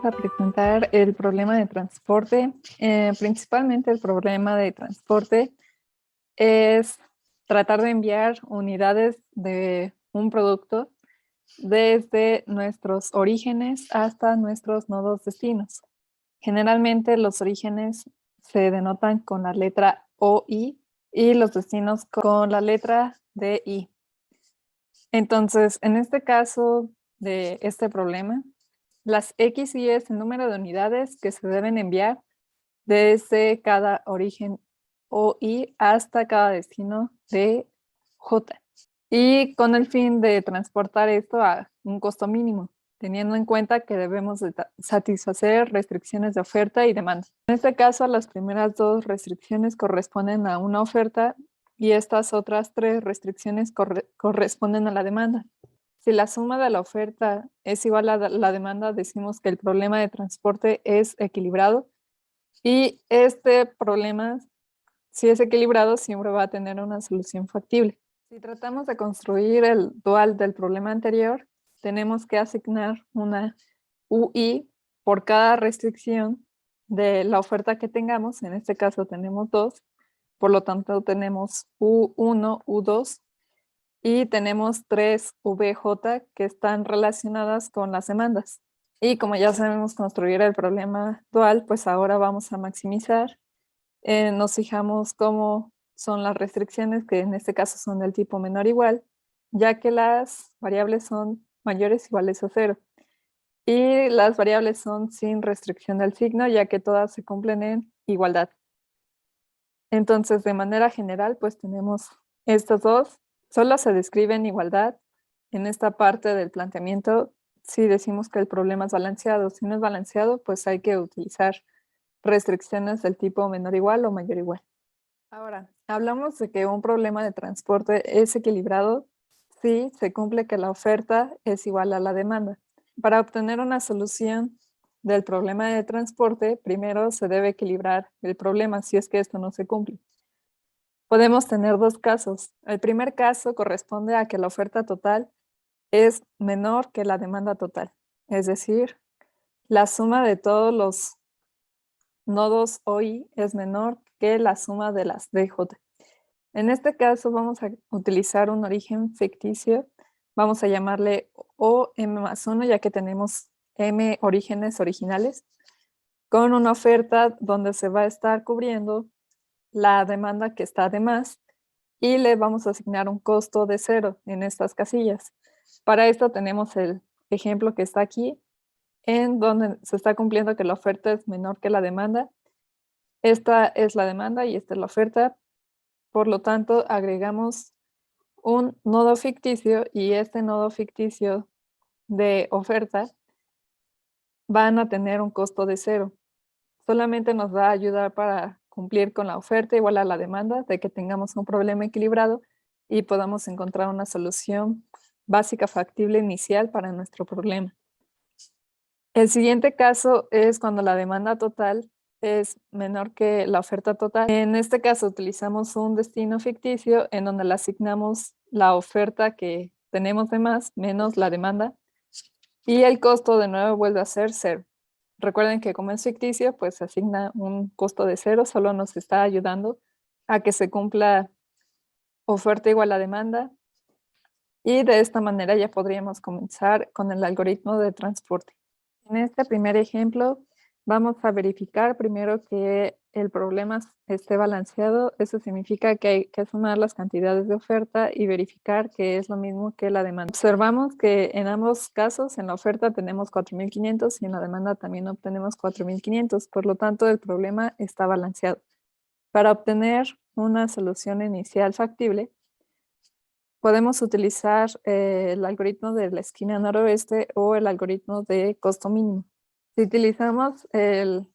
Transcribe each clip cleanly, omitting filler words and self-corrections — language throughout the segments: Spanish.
vamos a presentar el problema de transporte. Principalmente el problema de transporte es tratar de enviar unidades de un producto desde nuestros orígenes hasta nuestros nodos destinos. Generalmente los orígenes se denotan con la letra OI y los destinos con la letra DI. Entonces, en este caso de este problema, las X y es el número de unidades que se deben enviar desde cada origen OI hasta cada destino de J. Y con el fin de transportar esto a un costo mínimo, teniendo en cuenta que debemos de satisfacer restricciones de oferta y demanda. En este caso, las primeras dos restricciones corresponden a una oferta y estas otras tres restricciones corresponden a la demanda. Si la suma de la oferta es igual a la demanda, decimos que el problema de transporte es equilibrado y este problema, si es equilibrado, siempre va a tener una solución factible. Si tratamos de construir el dual del problema anterior, tenemos que asignar una UI por cada restricción de la oferta que tengamos. En este caso tenemos dos, por lo tanto tenemos U1, U2 y tenemos tres VJ que están relacionadas con las demandas. Y como ya sabemos construir el problema dual, pues ahora vamos a maximizar. Nos fijamos cómo son las restricciones, que en este caso son del tipo menor o igual, ya que las variables son mayores o iguales a 0. Y las variables son sin restricción del signo, ya que todas se cumplen en igualdad. Entonces, de manera general, pues tenemos estas dos. Solo se describe en igualdad. En esta parte del planteamiento, si decimos que el problema es balanceado. Si no es balanceado, pues hay que utilizar restricciones del tipo menor igual o mayor igual. Ahora, hablamos de que un problema de transporte es equilibrado si se cumple que la oferta es igual a la demanda. Para obtener una solución del problema de transporte, primero se debe equilibrar el problema si es que esto no se cumple. Podemos tener dos casos. El primer caso corresponde a que la oferta total es menor que la demanda total. Es decir, la suma de todos los nodos OI es menor que la suma de las DJ. En este caso vamos a utilizar un origen ficticio. Vamos a llamarle OM más 1, ya que tenemos M orígenes originales, con una oferta donde se va a estar cubriendo la demanda que está de más y le vamos a asignar un costo de 0 en estas casillas. Para esto tenemos el ejemplo que está aquí, en donde se está cumpliendo que la oferta es menor que la demanda. Esta es la demanda y esta es la oferta. Por lo tanto, agregamos un nodo ficticio y este nodo ficticio de oferta van a tener un costo de 0. Solamente nos va a ayudar para cumplir con la oferta igual a la demanda, de que tengamos un problema equilibrado y podamos encontrar una solución básica factible inicial para nuestro problema. El siguiente caso es cuando la demanda total es menor que la oferta total. En este caso utilizamos un destino ficticio en donde le asignamos la oferta que tenemos de más menos la demanda y el costo de nuevo vuelve a ser 0. Recuerden que como es ficticio, pues se asigna un costo de 0, solo nos está ayudando a que se cumpla oferta igual a demanda y de esta manera ya podríamos comenzar con el algoritmo de transporte. En este primer ejemplo, vamos a verificar primero que el problema esté balanceado. Eso significa que hay que sumar las cantidades de oferta y verificar que es lo mismo que la demanda. Observamos que en ambos casos, en la oferta tenemos 4.500 y en la demanda también obtenemos 4.500. Por lo tanto, el problema está balanceado. Para obtener una solución inicial factible, podemos utilizar el algoritmo de la esquina noroeste o el algoritmo de costo mínimo. Si utilizamos el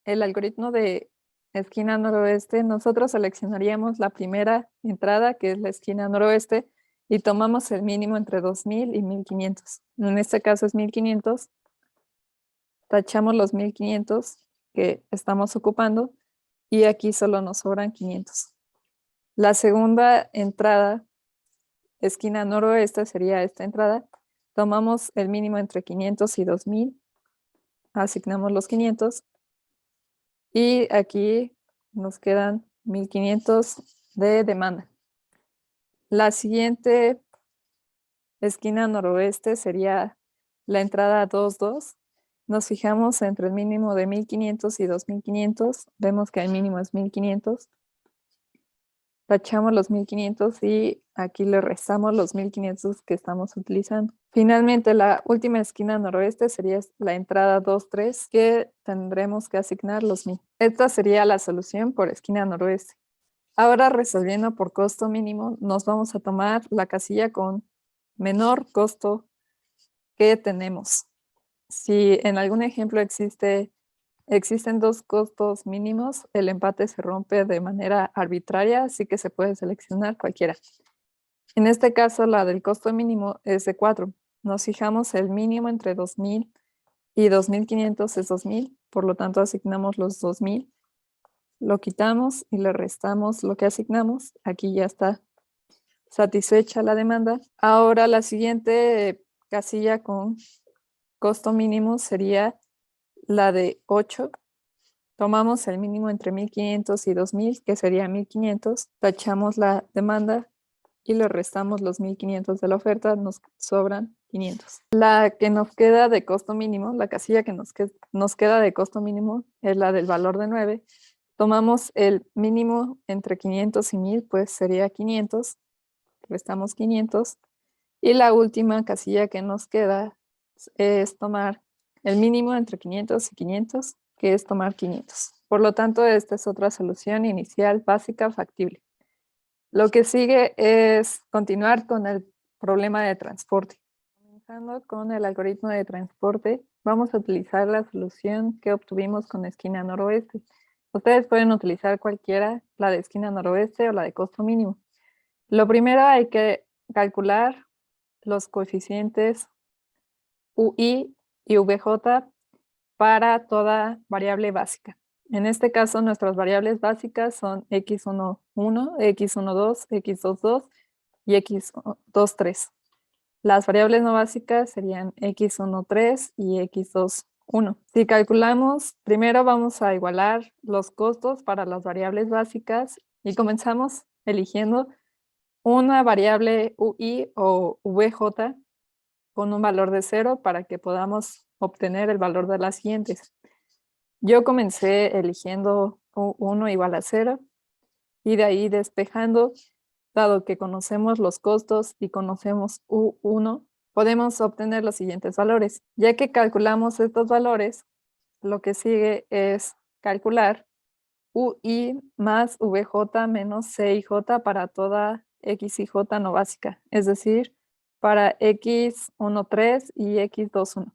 algoritmo de esquina noroeste, nosotros seleccionaríamos la primera entrada, que es la esquina noroeste, y tomamos el mínimo entre 2.000 y 1.500. En este caso es 1.500. Tachamos los 1.500 que estamos ocupando y aquí solo nos sobran 500. La segunda entrada, esquina noroeste, sería esta entrada. Tomamos el mínimo entre 500 y 2.000 asignamos los 500 y aquí nos quedan 1500 de demanda. La siguiente esquina noroeste sería la entrada 22. Nos fijamos entre el mínimo de 1500 y 2500. Vemos que el mínimo es 1500. Tachamos los 1500 y aquí le restamos los 1500 que estamos utilizando. Finalmente, la última esquina noroeste sería la entrada 23, que tendremos que asignar los 1000. Esta sería la solución por esquina noroeste. Ahora, resolviendo por costo mínimo, nos vamos a tomar la casilla con menor costo que tenemos. Si en algún ejemplo existen dos costos mínimos, el empate se rompe de manera arbitraria, así que se puede seleccionar cualquiera. En este caso, la del costo mínimo es de 4. Nos fijamos el mínimo entre 2000 y 2500 es 2000, por lo tanto asignamos los 2000, lo quitamos y le restamos lo que asignamos. Aquí ya está satisfecha la demanda. Ahora la siguiente casilla con costo mínimo sería la de 8. Tomamos el mínimo entre 1500 y 2000, que sería 1500. Tachamos la demanda y le restamos los 1500 de la oferta, nos sobran 500. La que nos queda de costo mínimo, la casilla que nos queda de costo mínimo es la del valor de 9. Tomamos el mínimo entre 500 y 1000, pues sería 500. Restamos 500. Y la última casilla que nos queda es tomar el mínimo entre 500 y 500, que es tomar 500. Por lo tanto, esta es otra solución inicial básica factible. Lo que sigue es continuar con el problema de transporte. Comenzando con el algoritmo de transporte, vamos a utilizar la solución que obtuvimos con esquina noroeste. Ustedes pueden utilizar cualquiera, la de esquina noroeste o la de costo mínimo. Lo primero, hay que calcular los coeficientes UI y VJ para toda variable básica. En este caso, nuestras variables básicas son x11, x12, x22 y x23. Las variables no básicas serían x13 y x21. Si calculamos, primero vamos a igualar los costos para las variables básicas y comenzamos eligiendo una variable UI o VJ con un valor de 0 para que podamos obtener el valor de las siguientes. Yo comencé eligiendo U1 igual a 0 y de ahí despejando, dado que conocemos los costos y conocemos U1, podemos obtener los siguientes valores. Ya que calculamos estos valores, lo que sigue es calcular UI más VJ menos CIJ para toda X y J no básica, es decir, para x13 y x21.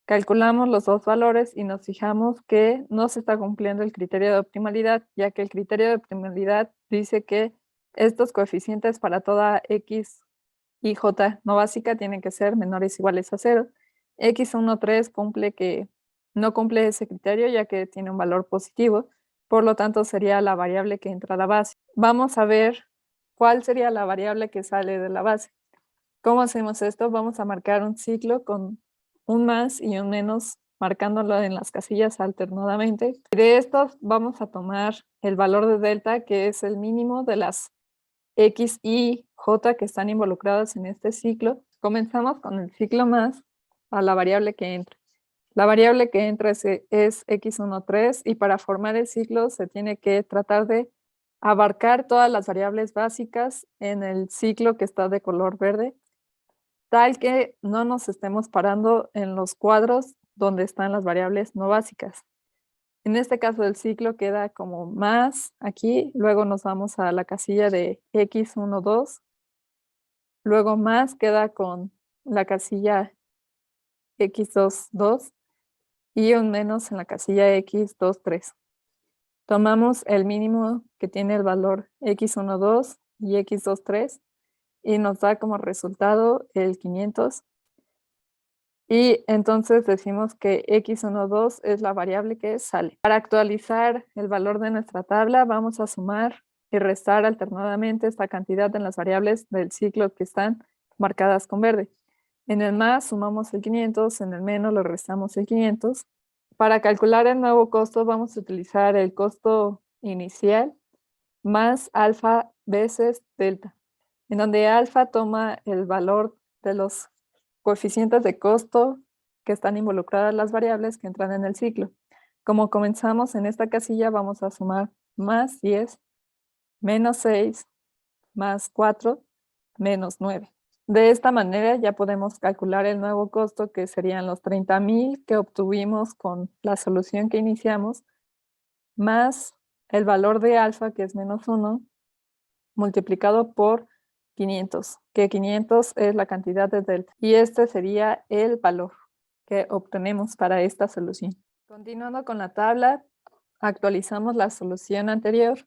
Calculamos los dos valores y nos fijamos que no se está cumpliendo el criterio de optimalidad, ya que el criterio de optimalidad dice que estos coeficientes para toda X y J no básica tienen que ser menores o iguales a 0. x13 no cumple ese criterio, ya que tiene un valor positivo, por lo tanto sería la variable que entra a la base. Vamos a ver cuál sería la variable que sale de la base. ¿Cómo hacemos esto? Vamos a marcar un ciclo con un más y un menos, marcándolo en las casillas alternadamente. Y de estos vamos a tomar el valor de delta, que es el mínimo de las X y J que están involucradas en este ciclo. Comenzamos con el ciclo más a la variable que entra. La variable que entra es x13 y para formar el ciclo se tiene que tratar de abarcar todas las variables básicas en el ciclo que está de color verde, tal que no nos estemos parando en los cuadros donde están las variables no básicas. En este caso el ciclo queda como más aquí, luego nos vamos a la casilla de x12, luego más queda con la casilla x22 y un menos en la casilla x23. Tomamos el mínimo que tiene el valor x12 y x23 y nos da como resultado el 500. Y entonces decimos que x12 es la variable que sale. Para actualizar el valor de nuestra tabla, vamos a sumar y restar alternadamente esta cantidad en las variables del ciclo que están marcadas con verde. En el más sumamos el 500, en el menos le restamos el 500. Para calcular el nuevo costo vamos a utilizar el costo inicial más alfa veces delta, en donde alfa toma el valor de los coeficientes de costo que están involucradas las variables que entran en el ciclo. Como comenzamos en esta casilla, vamos a sumar más 10, menos 6, más 4, menos 9. De esta manera ya podemos calcular el nuevo costo, que serían los 30,000 que obtuvimos con la solución que iniciamos, más el valor de alfa, que es menos 1, multiplicado por 500, que 500 es la cantidad de delta. Y este sería el valor que obtenemos para esta solución. Continuando con la tabla, actualizamos la solución anterior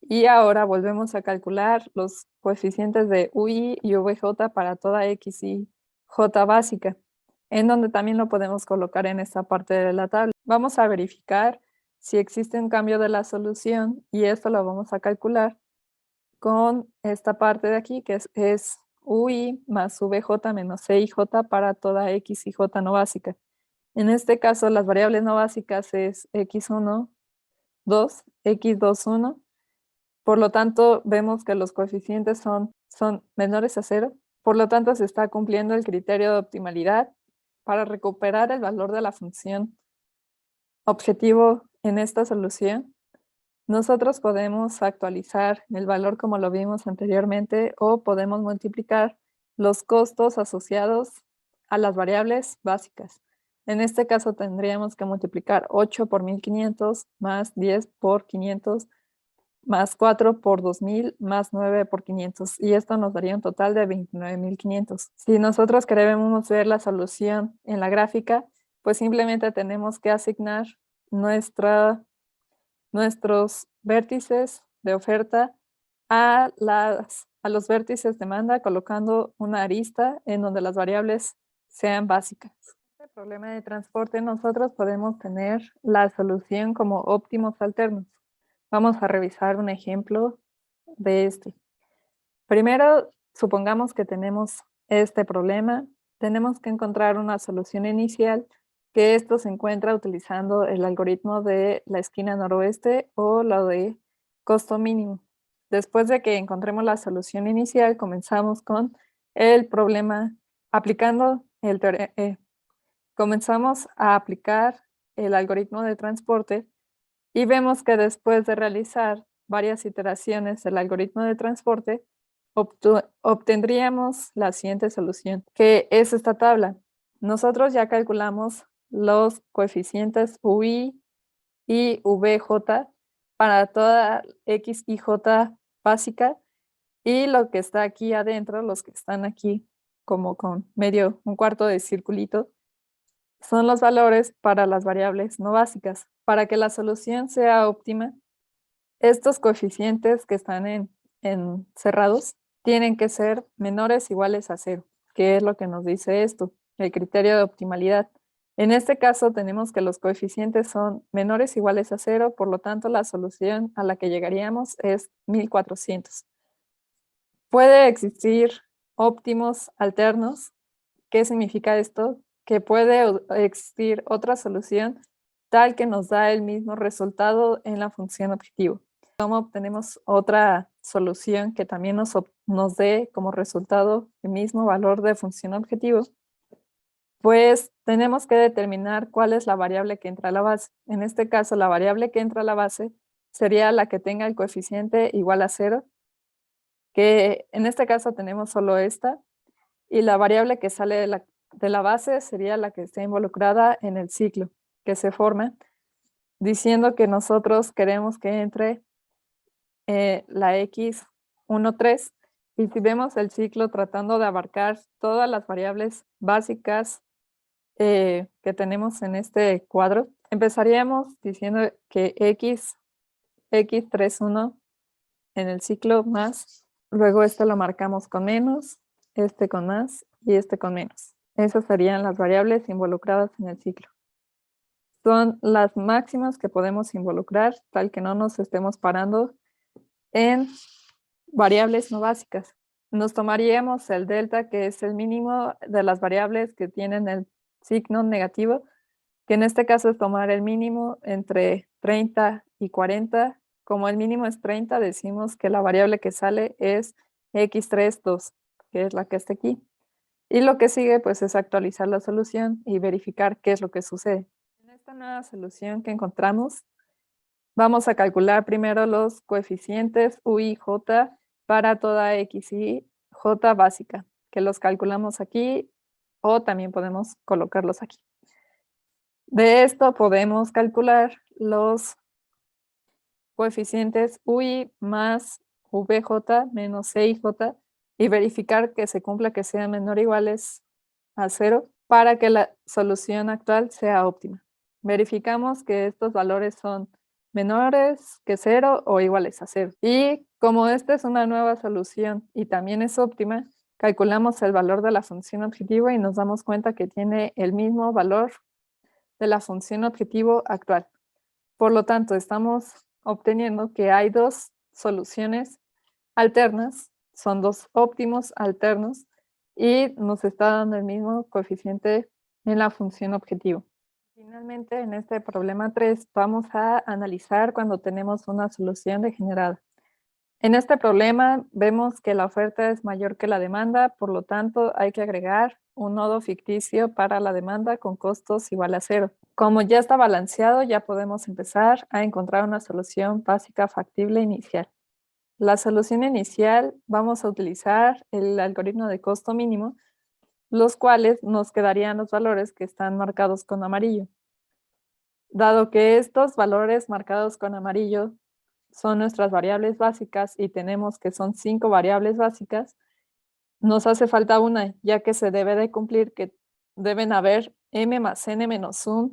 y ahora volvemos a calcular los coeficientes de UI y VJ para toda X y J básica, en donde también lo podemos colocar en esta parte de la tabla. Vamos a verificar si existe un cambio de la solución y esto lo vamos a calcular con esta parte de aquí, que es UI más VJ menos CIJ para toda X y J no básica. En este caso, las variables no básicas es X1, 2, X2, 1. Por lo tanto, vemos que los coeficientes son menores a 0. Por lo tanto, se está cumpliendo el criterio de optimalidad para recuperar el valor de la función objetivo en esta solución. Nosotros podemos actualizar el valor como lo vimos anteriormente o podemos multiplicar los costos asociados a las variables básicas. En este caso tendríamos que multiplicar 8 por 1500 más 10 por 500 más 4 por 2000 más 9 por 500 y esto nos daría un total de 29,500. Si nosotros queremos ver la solución en la gráfica, pues simplemente tenemos que asignar nuestros vértices de oferta a los vértices de demanda, colocando una arista en donde las variables sean básicas. En este problema de transporte nosotros podemos tener la solución como óptimos alternos. Vamos a revisar un ejemplo de este. Primero, supongamos que tenemos este problema. Tenemos que encontrar una solución inicial, que esto se encuentra utilizando el algoritmo de la esquina noroeste o lo de costo mínimo. Después de que encontremos la solución inicial, comenzamos con el problema aplicando el teorema. Comenzamos a aplicar el algoritmo de transporte y vemos que después de realizar varias iteraciones del algoritmo de transporte, obtendríamos la siguiente solución, que es esta tabla. Nosotros ya calculamos los coeficientes UI y VJ para toda X y J básica, y lo que está aquí adentro, los que están aquí como con un cuarto de circulito, son los valores para las variables no básicas. Para que la solución sea óptima, estos coeficientes que están en cerrados tienen que ser menores o iguales a 0, que es lo que nos dice esto, el criterio de optimalidad. En este caso tenemos que los coeficientes son menores o iguales a 0, por lo tanto la solución a la que llegaríamos es 1400. Puede existir óptimos alternos. ¿Qué significa esto? Que puede existir otra solución tal que nos da el mismo resultado en la función objetivo. ¿Cómo obtenemos otra solución que también nos dé como resultado el mismo valor de función objetivo? Pues tenemos que determinar cuál es la variable que entra a la base. En este caso, la variable que entra a la base sería la que tenga el coeficiente igual a 0, que en este caso tenemos solo esta, y la variable que sale de la base sería la que está involucrada en el ciclo que se forma, diciendo que nosotros queremos que entre la X13, y si vemos el ciclo tratando de abarcar todas las variables básicas que tenemos en este cuadro, empezaríamos diciendo que X31 en el ciclo más, luego esto lo marcamos con menos, este con más y este con menos. Esas serían las variables involucradas en el ciclo. Son las máximas que podemos involucrar, tal que no nos estemos parando en variables no básicas. nos tomaríamos el delta, que es el mínimo de las variables que tienen el signo negativo, que en este caso es tomar el mínimo entre 30 y 40. Como el mínimo es 30, decimos que la variable que sale es x32, que es la que está aquí. Y lo que sigue, pues, es actualizar la solución y verificar qué es lo que sucede. En esta nueva solución que encontramos, vamos a calcular primero los coeficientes u y j para toda x y j básica, que los calculamos aquí o también podemos colocarlos aquí. De esto podemos calcular los coeficientes UI más VJ menos CIJ y verificar que se cumpla que sean menor o iguales a 0 para que la solución actual sea óptima. Verificamos que estos valores son menores que 0 o iguales a 0. Y como esta es una nueva solución y también es óptima, calculamos el valor de la función objetivo y nos damos cuenta que tiene el mismo valor de la función objetivo actual. Por lo tanto, estamos obteniendo que hay dos soluciones alternas, son dos óptimos alternos y nos está dando el mismo coeficiente en la función objetivo. Finalmente, en este problema 3, vamos a analizar cuando tenemos una solución degenerada. En este problema vemos que la oferta es mayor que la demanda, por lo tanto hay que agregar un nodo ficticio para la demanda con costos igual a 0. Como ya está balanceado, ya podemos empezar a encontrar una solución básica factible inicial. La solución inicial vamos a utilizar el algoritmo de costo mínimo, los cuales nos quedarían los valores que están marcados con amarillo. Dado que estos valores marcados con amarillo son nuestras variables básicas y tenemos que son 5 variables básicas, nos hace falta una, ya que se debe de cumplir que deben haber m más n menos 1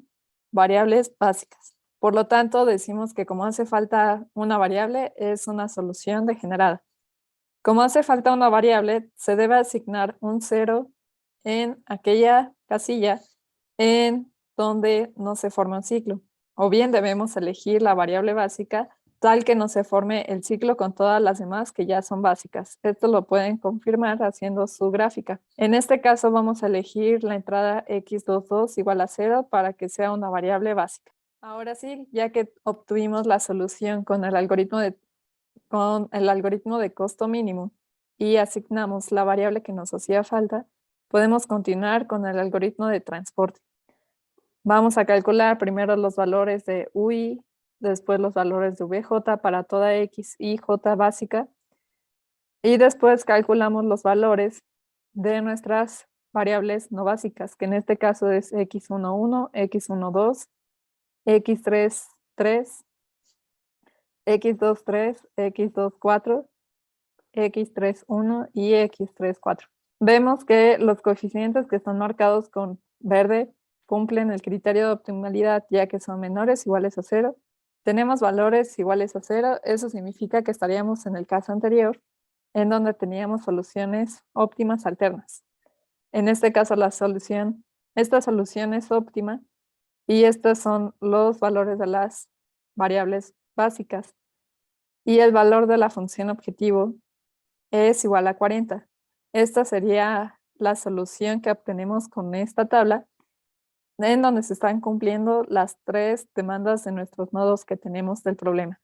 variables básicas. Por lo tanto, decimos que como hace falta una variable, es una solución degenerada. Como hace falta una variable, se debe asignar un 0 en aquella casilla en donde no se forma un ciclo. O bien debemos elegir la variable básica tal que no se forme el ciclo con todas las demás que ya son básicas. Esto lo pueden confirmar haciendo su gráfica. En este caso vamos a elegir la entrada x22 igual a 0 para que sea una variable básica. Ahora sí, ya que obtuvimos la solución con el algoritmo de costo mínimo y asignamos la variable que nos hacía falta, podemos continuar con el algoritmo de transporte. Vamos a calcular primero los valores de UI, después los valores de VJ para toda X y J básica, y después calculamos los valores de nuestras variables no básicas, que en este caso es x11, x12, x33, x23, x24, x31 y x34. Vemos que los coeficientes que están marcados con verde cumplen el criterio de optimalidad, ya que son menores o iguales a 0. Tenemos valores iguales a 0, eso significa que estaríamos en el caso anterior, en donde teníamos soluciones óptimas alternas. En este caso, esta solución es óptima y estos son los valores de las variables básicas. Y el valor de la función objetivo es igual a 40. Esta sería la solución que obtenemos con esta tabla, en donde se están cumpliendo las 3 demandas de nuestros nodos que tenemos del problema.